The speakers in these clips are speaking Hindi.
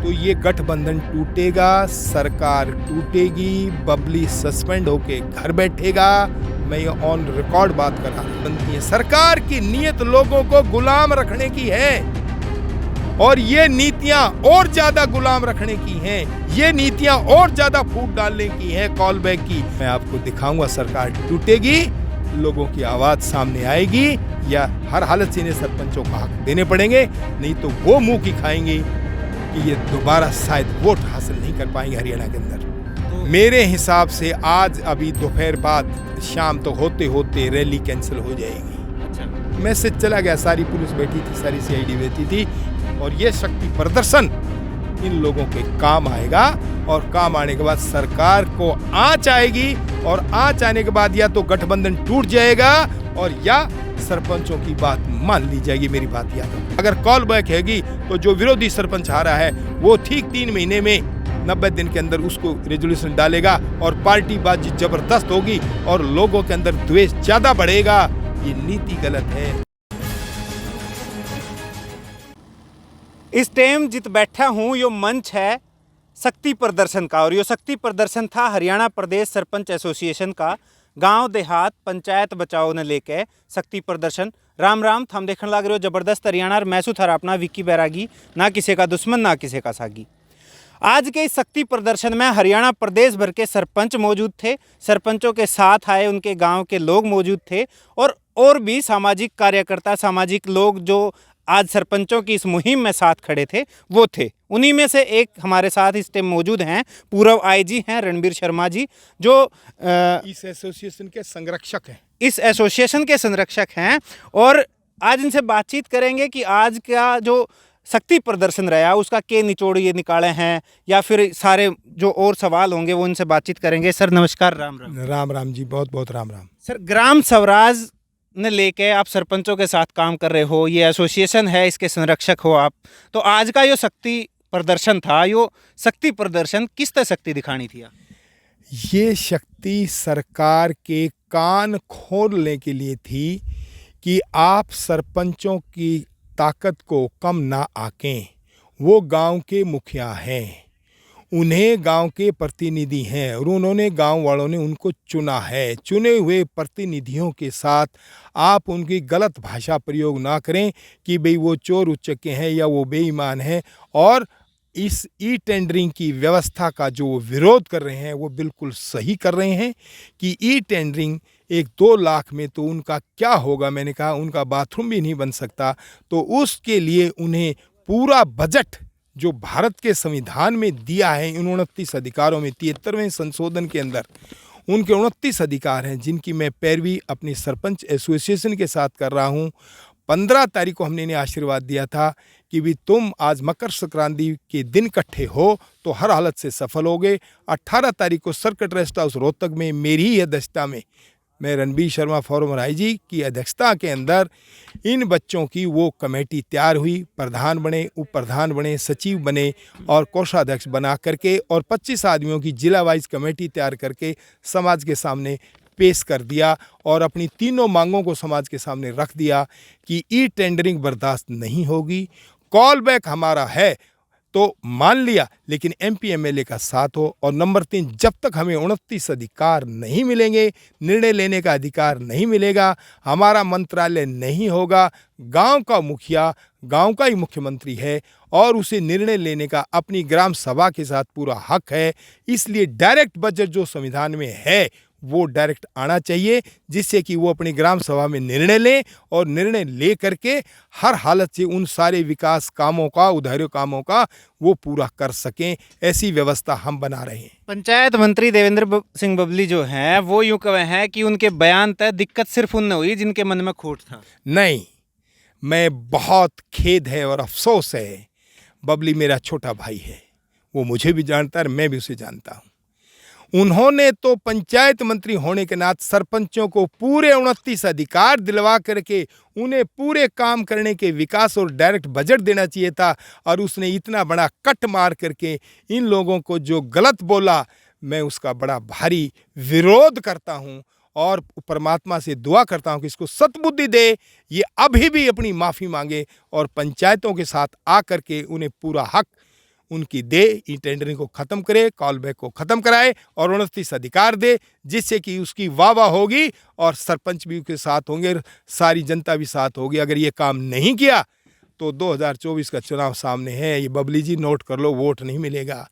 तो ये गठबंधन टूटेगा, सरकार टूटेगी, बबली सस्पेंड होके घर बैठेगा। मैं ये ऑन रिकॉर्ड बात कर रहा हूं। सरकार की नीयत लोगों को गुलाम रखने की है और ये नीतियां और ज्यादा गुलाम रखने की हैं। ये नीतियां और ज्यादा फूट डालने की हैं, कॉल बैक की। मैं आपको दिखाऊंगा सरकार टूटेगी, लोगों की आवाज सामने आएगी, या हर हालत से इन्हें सरपंचों को हक देने पड़ेंगे, नहीं तो वो मुंह की खाएंगे कि ये दोबारा शायद वोट हासिल नहीं कर पाएंगे हरियाणा के अंदर। मेरे हिसाब से आज अभी दोपहर बाद शाम तो होते होते रैली कैंसिल हो जाएगी। अच्छा। मैसेज चला गया, सारी पुलिस बैठी थी, सारी सीआईडी बैठी थी, और ये शक्ति प्रदर्शन इन लोगों के काम आएगा। और काम आने के बाद सरकार को आंच आएगी, और आंच आने के बाद या तो गठबंधन टूट जाएगा और या सरपंचों की बात मान ली जाएगी। मेरी बात याद हो, अगर कॉल बैक हैगी तो जो विरोधी सरपंच हारा है वो ठीक 3 महीने में 90 दिन के अंदर उसको रेजोल्यूशन डालेगा और पार्टी बाजी जबरदस्त होगी और लोगों के अंदर द्वेष ज्यादा बढ़ेगा। ये नीति गलत है। इस टाइम जित बैठा हूँ यो मंच है शक्ति प्रदर्शन का, और यो शक्ति प्रदर्शन था हरियाणा प्रदेश सरपंच एसोसिएशन का। गांव देहात पंचायत बचाओ ने लेके शक्ति प्रदर्शन। राम राम, थम देखने लग रहे हो जबरदस्त हरियाणा, और मैसू थारा अपना विक्की बैरागी, ना किसी का दुश्मन ना किसी का सागी। आज के इस शक्ति प्रदर्शन में हरियाणा प्रदेश भर के सरपंच मौजूद थे, सरपंचों के साथ आए उनके गांव के लोग मौजूद थे, और भी सामाजिक कार्यकर्ता, सामाजिक लोग जो आज सरपंचों की इस मुहिम में साथ खड़े थे वो थे। उन्हीं में से एक हमारे साथ इस टाइम मौजूद हैं, पूर्व आईजी हैं रणबीर शर्मा जी, जो इस एसोसिएशन के संरक्षक हैं। इस एसोसिएशन के संरक्षक हैं, और आज इनसे बातचीत करेंगे कि आज का जो शक्ति प्रदर्शन रहा उसका के निचोड़ ये निकाले हैं, या फिर सारे जो और सवाल होंगे वो इनसे बातचीत करेंगे। सर नमस्कार। राम राम। राम राम जी, बहुत बहुत राम राम। सर, ग्राम स्वराज ने लेके आप सरपंचों के साथ काम कर रहे हो, ये एसोसिएशन है, इसके संरक्षक हो आप, तो आज का यो शक्ति प्रदर्शन था, यो शक्ति प्रदर्शन किस तरह शक्ति दिखानी थी? ये शक्ति सरकार के कान खोलने के लिए थी कि आप सरपंचों की ताकत को कम ना आंकें। वो गांव के मुखिया हैं, उन्हें गांव के प्रतिनिधि हैं, और उन्होंने गांव वालों ने उनको चुना है। चुने हुए प्रतिनिधियों के साथ आप उनकी गलत भाषा प्रयोग ना करें कि भाई वो चोर उच्चके हैं या वो बेईमान हैं। और इस ई टेंडरिंग की व्यवस्था का जो वो विरोध कर रहे हैं वो बिल्कुल सही कर रहे हैं कि ई टेंडरिंग 1-2 लाख में तो उनका क्या होगा। मैंने कहा उनका बाथरूम भी नहीं बन सकता, तो उसके लिए उन्हें पूरा बजट जो भारत के संविधान में दिया है, इन 29 अधिकारों में 73वें संशोधन के अंदर उनके 29 अधिकार हैं, जिनकी मैं पैरवी अपनी सरपंच एसोसिएशन के साथ कर रहा हूँ। 15 तारीख को हमने इन्हें आशीर्वाद दिया था कि भी तुम आज मकर संक्रांति के दिन इकट्ठे हो तो हर हालत से सफल होगे। 18 तारीख को सर्किट रेस्ट हाउस रोहतक में मेरी ही अध्यक्षता में, मैं रणबीर शर्मा फॉर्मर आईजी की अध्यक्षता के अंदर इन बच्चों की वो कमेटी तैयार हुई। प्रधान बने, उप प्रधान बने, सचिव बने और कोषाध्यक्ष बना करके, और 25 आदमियों की जिला वाइज कमेटी तैयार करके समाज के सामने पेश कर दिया, और अपनी तीनों मांगों को समाज के सामने रख दिया कि ई टेंडरिंग बर्दाश्त नहीं होगी। कॉल बैक हमारा है तो मान लिया, लेकिन एमपी एमएलए का साथ हो। और नंबर 3, जब तक हमें 29 अधिकार नहीं मिलेंगे, निर्णय लेने का अधिकार नहीं मिलेगा, हमारा मंत्रालय नहीं होगा। गांव का मुखिया गांव का ही मुख्यमंत्री है और उसे निर्णय लेने का अपनी ग्राम सभा के साथ पूरा हक है। इसलिए डायरेक्ट बजट जो संविधान में है वो डायरेक्ट आना चाहिए, जिससे कि वो अपनी ग्राम सभा में निर्णय लें, और निर्णय ले करके हर हालत से उन सारे विकास कामों का, उधारियों कामों का वो पूरा कर सकें। ऐसी व्यवस्था हम बना रहे हैं। पंचायत मंत्री देवेंद्र सिंह बबली जो हैं वो यूँ कहे हैं कि उनके बयान तय दिक्कत सिर्फ उन हुई जिनके मन में खोट था। नहीं, मैं बहुत खेद है और अफसोस है, बबली मेरा छोटा भाई है, वो मुझे भी जानता है, मैं भी उसे जानता हूँ। उन्होंने तो पंचायत मंत्री होने के नाते सरपंचों को पूरे 29 अधिकार दिलवा करके उन्हें पूरे काम करने के विकास और डायरेक्ट बजट देना चाहिए था, और उसने इतना बड़ा कट मार करके इन लोगों को जो गलत बोला, मैं उसका बड़ा भारी विरोध करता हूँ और परमात्मा से दुआ करता हूँ कि इसको सद्बुद्धि दे, ये अभी भी अपनी माफ़ी मांगे और पंचायतों के साथ आकर के उन्हें पूरा हक उनकी दे, ई टेंडरिंग को ख़त्म करे, कॉल बैक को ख़त्म कराए और 29 अधिकार दे, जिससे कि उसकी वाह होगी और सरपंच भी उसके साथ होंगे, सारी जनता भी साथ होगी। अगर ये काम नहीं किया तो 2024 का चुनाव सामने है, ये बबली जी नोट कर लो, वोट नहीं मिलेगा।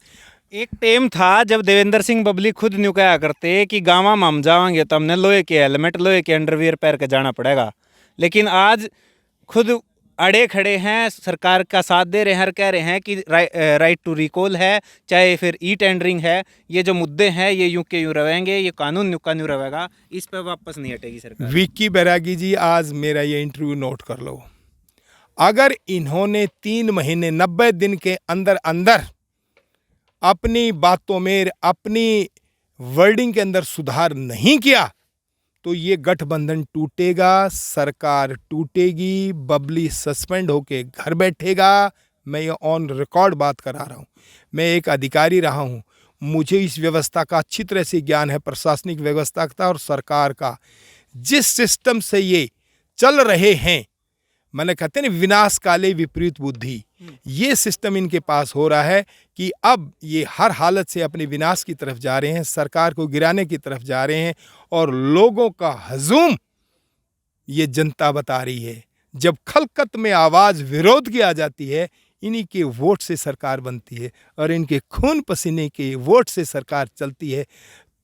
एक टाइम था जब देवेंद्र सिंह बबली खुद न्यू कहा करते कि गाँव में हम जाएंगे तो हमने लोहे के हेलमेट, लोहे के अंडरवियर पहन के जाना पड़ेगा, लेकिन आज खुद अड़े खड़े हैं, सरकार का साथ दे रहे हैं और कह रहे हैं कि राइट टू रिकॉल है, चाहे फिर ई टेंडरिंग है, ये जो मुद्दे हैं ये यूं के यूं रहेंगे, ये कानून न्यू का न्यू रहेगा, इस पर वापस नहीं हटेगी सरकार। विक्की बैरागी जी, आज मेरा ये इंटरव्यू नोट कर लो। अगर इन्होंने 3 महीने 90 दिन के अंदर अंदर अपनी बातों में, अपनी वर्डिंग के अंदर सुधार नहीं किया तो ये गठबंधन टूटेगा, सरकार टूटेगी, बबली सस्पेंड होके घर बैठेगा। मैं ये ऑन रिकॉर्ड बात करा रहा हूँ। मैं एक अधिकारी रहा हूँ, मुझे इस व्यवस्था का अच्छी तरह से ज्ञान है, प्रशासनिक व्यवस्था का और सरकार का। जिस सिस्टम से ये चल रहे हैं, मैंने कहते हैं विनाश काले विपरीत बुद्धि, ये सिस्टम इनके पास हो रहा है कि अब ये हर हालत से अपने विनाश की तरफ जा रहे हैं, सरकार को गिराने की तरफ जा रहे हैं और लोगों का हजूम ये जनता बता रही है। जब खलकत में आवाज़ विरोध की आ जाती है, इन्हीं के वोट से सरकार बनती है और इनके खून पसीने के वोट से सरकार चलती है,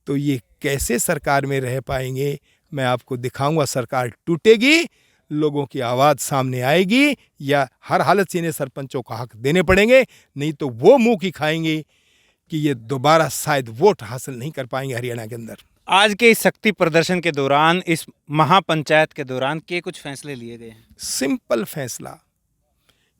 तो ये कैसे सरकार में रह पाएंगे? मैं आपको दिखाऊंगा। सरकार टूटेगी, लोगों की आवाज़ सामने आएगी, या हर हालत से इन्हें सरपंचों को हक देने पड़ेंगे, नहीं तो वो मुंह की खाएंगे कि ये दोबारा शायद वोट हासिल नहीं कर पाएंगे हरियाणा के अंदर। आज के इस शक्ति प्रदर्शन के दौरान, इस महापंचायत के दौरान के कुछ फैसले लिए गए हैं? सिंपल फैसला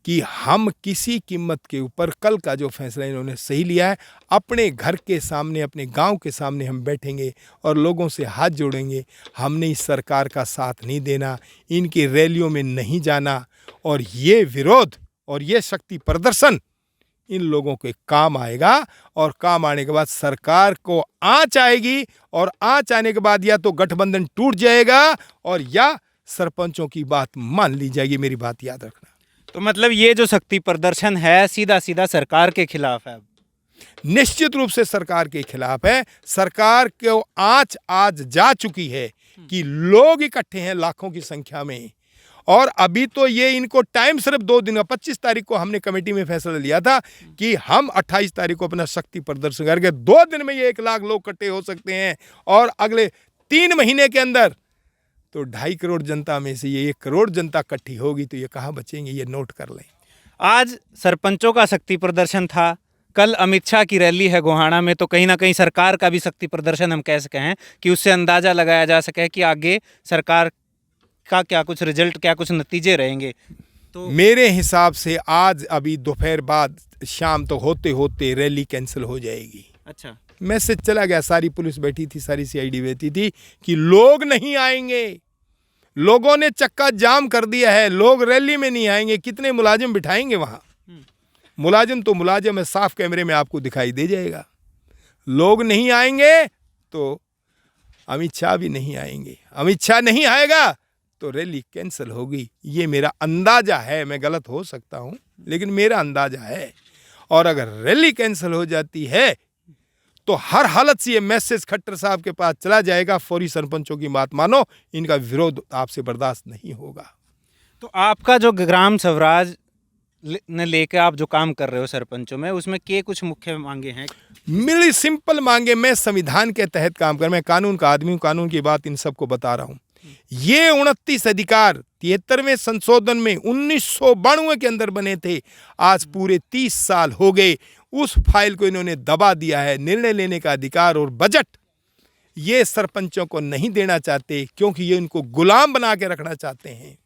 कि हम किसी कीमत के ऊपर, कल का जो फैसला इन्होंने सही लिया है, अपने घर के सामने, अपने गांव के सामने हम बैठेंगे और लोगों से हाथ जोड़ेंगे। हमने इस सरकार का साथ नहीं देना, इनकी रैलियों में नहीं जाना, और ये विरोध और ये शक्ति प्रदर्शन इन लोगों के काम आएगा। और काम आने के बाद सरकार को आँच आएगी, और आँच आने के बाद या तो गठबंधन टूट जाएगा और या सरपंचों की बात मान ली जाएगी। मेरी बात याद रखना। तो मतलब ये जो शक्ति प्रदर्शन है सीधा सीधा सरकार के खिलाफ है? निश्चित रूप से सरकार के खिलाफ है। सरकार को आँच आज जा चुकी है कि लोग इकट्ठे हैं लाखों की संख्या में, और अभी तो ये इनको टाइम सिर्फ 2 दिन का, 25 तारीख को हमने कमेटी में फैसला लिया था कि हम 28 तारीख को अपना शक्ति प्रदर्शन करके 2 दिन में ये 1 लाख लोग इकट्ठे हो सकते हैं, और अगले 3 महीने के अंदर तो 2.5 करोड़ जनता में से ये 1 करोड़ जनता इकट्ठी होगी, तो ये कहाँ बचेंगे? ये नोट कर लें। आज सरपंचों का शक्ति प्रदर्शन था, कल अमित शाह की रैली है गोहाना में, तो कहीं ना कहीं सरकार का भी शक्ति प्रदर्शन हम कह सके हैं कि उससे अंदाजा लगाया जा सके कि आगे सरकार का क्या कुछ रिजल्ट, क्या कुछ नतीजे रहेंगे। तो मेरे हिसाब से आज अभी दोपहर बाद शाम तो होते होते रैली कैंसिल हो जाएगी। अच्छा, मैसेज चला गया, सारी पुलिस बैठी थी, सारी सीआईडी बैठी थी कि लोग नहीं आएंगे। लोगों ने चक्का जाम कर दिया है, लोग रैली में नहीं आएंगे। कितने मुलाजिम बिठाएंगे वहां? मुलाजिम तो मुलाजिम है, साफ कैमरे में आपको दिखाई दे जाएगा। लोग नहीं आएंगे तो अमित शाह भी नहीं आएंगे। अमित शाह नहीं आएगा तो रैली कैंसिल होगी। ये मेरा अंदाजा है, मैं गलत हो सकता हूं, लेकिन मेरा अंदाजा है। और अगर रैली कैंसिल हो जाती है तो हर हालत से ये मैसेज खट्टर साहब के पास चला जाएगा, फौरी सरपंचों की बात मानो, इनका विरोध आपसे बर्दाश्त नहीं होगा। तो आपका जो ग्राम स्वराज ने लेकर आप जो काम कर रहे हो सरपंचों में, उसमें के कुछ मुख्य मांगे हैं? मेरी सिंपल मांगे, मैं संविधान के तहत काम कर, मैं कानून का आदमी हूँ, कानून की बात इन सबको बता रहा हूँ। ये 29 अधिकार 73वें संशोधन में 1992 के अंदर बने थे, आज पूरे 30 साल हो गए, उस फाइल को इन्होंने दबा दिया है। निर्णय लेने का अधिकार और बजट ये सरपंचों को नहीं देना चाहते, क्योंकि ये इनको गुलाम बना के रखना चाहते हैं।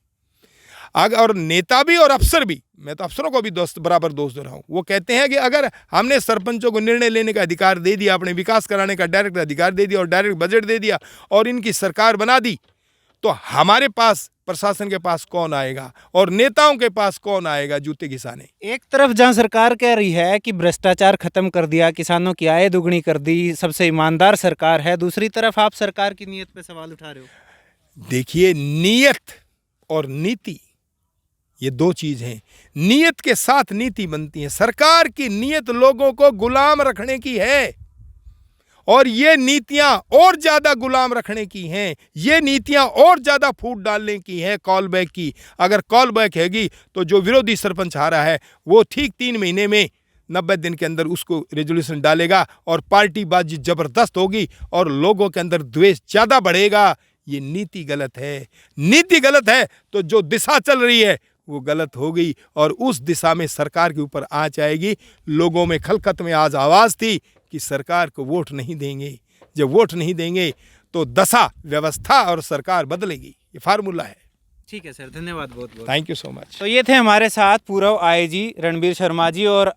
और नेता भी और अफसर भी, मैं तो अफसरों को भी बराबर दोष दे रहा हूँ, वो कहते हैं कि अगर हमने सरपंचों को निर्णय लेने का अधिकार दे दिया, अपने विकास कराने का डायरेक्ट अधिकार दे दिया और डायरेक्ट बजट दे दिया और इनकी सरकार बना दी, तो हमारे पास, प्रशासन के पास कौन आएगा और नेताओं के पास कौन आएगा जूते घिसाने? एक तरफ जहां सरकार कह रही है कि भ्रष्टाचार खत्म कर दिया, किसानों की आय दुगनी कर दी, सबसे ईमानदार सरकार है, दूसरी तरफ आप सरकार की नीयत पे सवाल उठा रहे हो। देखिए, नीयत और नीति ये दो चीज हैं। नीयत के साथ नीति बनती है। सरकार की नीयत लोगों को गुलाम रखने की है और ये नीतियां और ज्यादा गुलाम रखने की हैं। ये नीतियां और ज्यादा फूट डालने की है कॉल बैक की। अगर कॉल बैक हैगी तो जो विरोधी सरपंच आ रहा है वो ठीक 3 महीने में 90 दिन के अंदर उसको रेजोल्यूशन डालेगा और पार्टीबाजी जबरदस्त होगी और लोगों के अंदर द्वेष ज्यादा बढ़ेगा। ये नीति गलत है। नीति गलत है तो जो दिशा चल रही है वो गलत हो गई और उस दिशा में सरकार के ऊपर आंच आएगी। लोगों में खलखत में आज आवाज थी कि सरकार को वोट नहीं देंगे। जब वोट नहीं देंगे तो दशा, व्यवस्था और सरकार बदलेगी। ये फार्मूला है। ठीक है सर, धन्यवाद बहुत बहुत। Thank you so much. तो ये थे हमारे साथ पूर्व आईजी रणबीर शर्मा जी और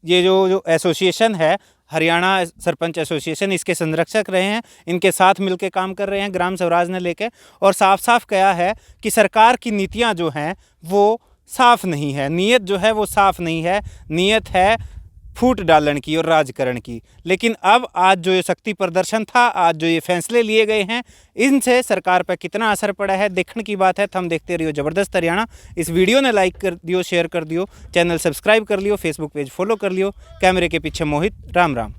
ये जो एसोसिएशन है हरियाणा सरपंच एसोसिएशन, इसके संरक्षक रहे हैं। इनके साथ मिलकर काम कर रहे हैं ग्राम स्वराज ने लेके, और साफ साफ कहा है कि सरकार की नीतियां जो हैं वो साफ नहीं है, नीयत जो है वो साफ नहीं है, नीयत है फूट डालन की और राजकरण की। लेकिन अब आज जो ये शक्ति प्रदर्शन था, आज जो ये फैसले लिए गए हैं, इनसे सरकार पर कितना असर पड़ा है देखने की बात है। तो हम देखते रहियो ज़बरदस्त हरियाणा। इस वीडियो ने लाइक कर दियो, शेयर कर दियो, चैनल सब्सक्राइब कर लियो, फेसबुक पेज फॉलो कर लियो। कैमरे के पीछे मोहित, राम राम।